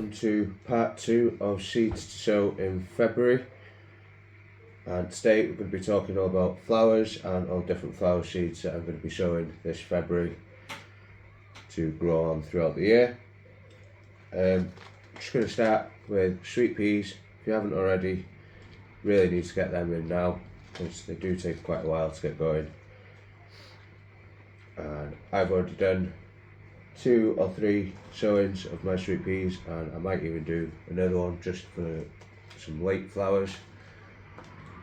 welcome to part 2 of seeds to sow in February, and today we're going to be talking all about flowers and all different flower seeds that I'm going to be sowing this February to grow on throughout the year. I'm just going to start with sweet peas. If you haven't already, really need to get them in now because they do take quite a while to get going. And I've already done 2 or 3 sowings of my sweet peas, and I might even do another one just for some late flowers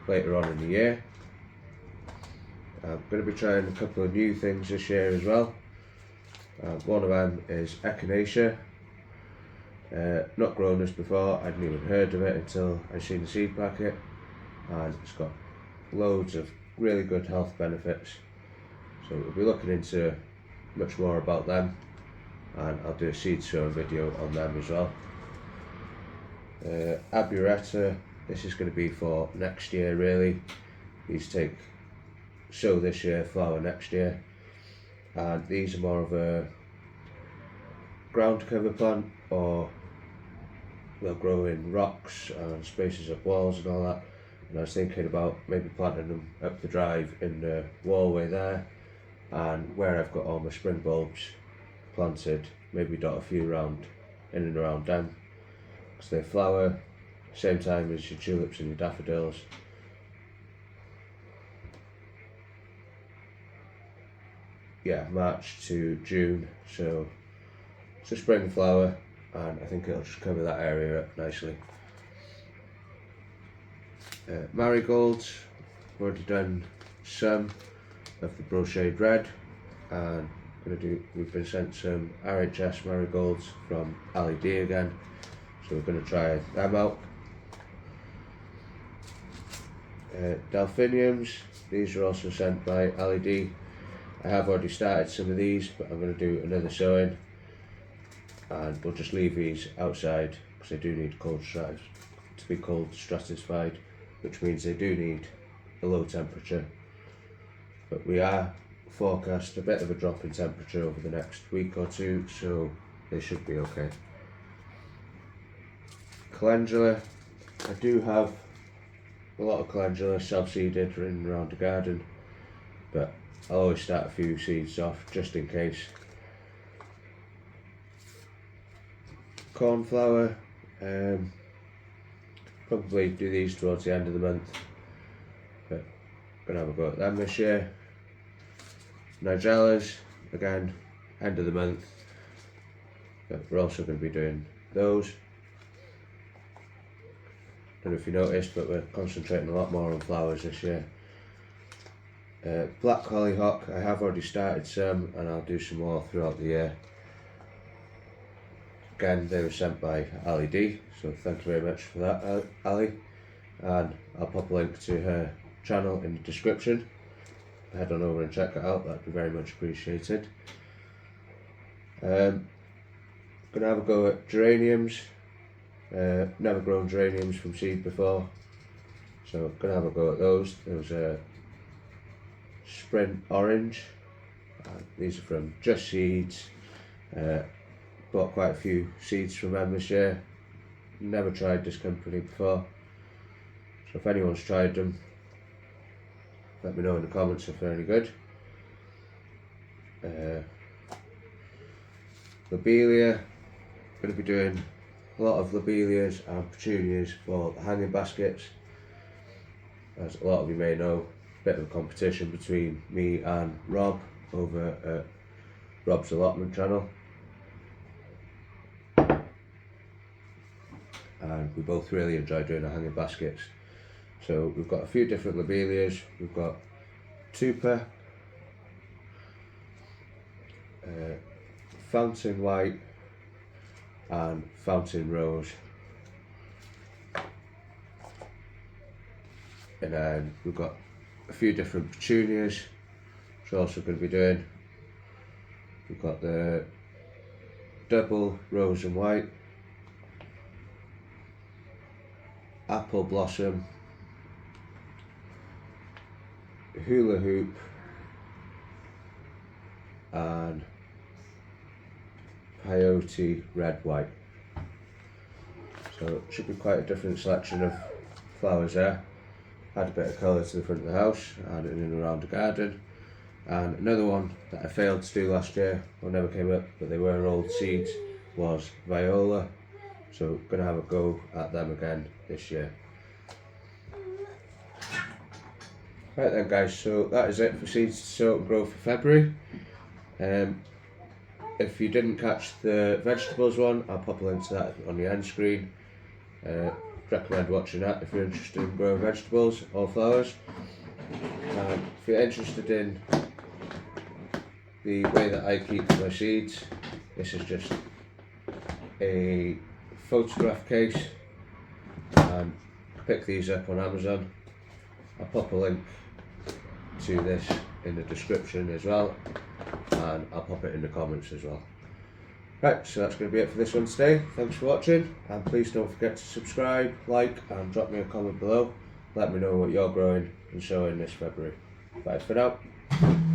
later on in the year. I'm going to be trying a couple of new things this year as well. One of them is echinacea. Not grown this before, I hadn't even heard of it until I seen the seed packet, and it's got loads of really good health benefits, so we'll be looking into much more about them, and I'll do a seed sowing video on them as well. Arboreta, this is going to be for next year really. These sow this year, flower next year, and these are more of a ground cover plant, or they'll grow in rocks and spaces of walls and all that. And I was thinking about maybe planting them up the drive in the wallway there, and where I've got all my spring bulbs planted, maybe dot a few around in and around them, because they flower same time as your tulips and your daffodils. Yeah, March to June, so it's a spring flower, and I think it'll just cover that area up nicely. Marigolds, I've already done some of the brochade red, and we've been sent some RHS marigolds from Ali D again, so we're going to try them out. Delphiniums, these are also sent by Ali D. I have already started some of these, but I'm going to do another sowing, and we'll just leave these outside because they do need to be cold stratified, which means they do need a low temperature. But we are forecast a bit of a drop in temperature over the next week or two, so they should be okay. Calendula, I do have a lot of calendula self-seeded in around the garden, but I'll always start a few seeds off just in case. Cornflower, probably do these towards the end of the month, but I'm going to have a go at them this year. Nigellas, again, end of the month, but we're also going to be doing those. I don't know if you noticed, but we're concentrating a lot more on flowers this year. Black hollyhock, I have already started some, and I'll do some more throughout the year. Again, they were sent by Ali D, so thank you very much for that, Ali, and I'll pop a link to her channel in the description. Head on over and check it out, that'd be very much appreciated. Gonna have a go at geraniums. Never grown geraniums from seed before, so gonna have a go at those. Those are Sprint Orange, these are from Just Seeds. Bought quite a few seeds from them this year. Never tried this company before, so if anyone's tried them, let me know in the comments if they're any good. Lobelia, going to be doing a lot of lobelias and petunias for the hanging baskets. As a lot of you may know, a bit of a competition between me and Rob over at Rob's Allotment channel, and we both really enjoy doing the hanging baskets. So we've got a few different lobelias. We've got Tupa, Fountain White and Fountain Rose, and then we've got a few different petunias which we're also going to be doing. We've got the double rose and white, apple blossom, hula hoop, and peyote red white. So it should be quite a different selection of flowers there. Add a bit of colour to the front of the house, add it in and around the garden. And another one that I failed to do last year, or never came up, but they were old seeds, was viola. So going to have a go at them again this year. Right then guys, so that is it for seeds to sow and grow for February. If you didn't catch the vegetables one, I'll pop a link to that on the end screen. Recommend watching that if you're interested in growing vegetables or flowers. If you're interested in the way that I keep my seeds, this is just a photograph case, and pick these up on Amazon. I'll pop a link to this in the description as well, and I'll pop it in the comments as well. Right, so that's going to be it for this one today. Thanks for watching, and please don't forget to subscribe, like, and drop me a comment below. Let me know what you're growing and sowing this February. Bye for now.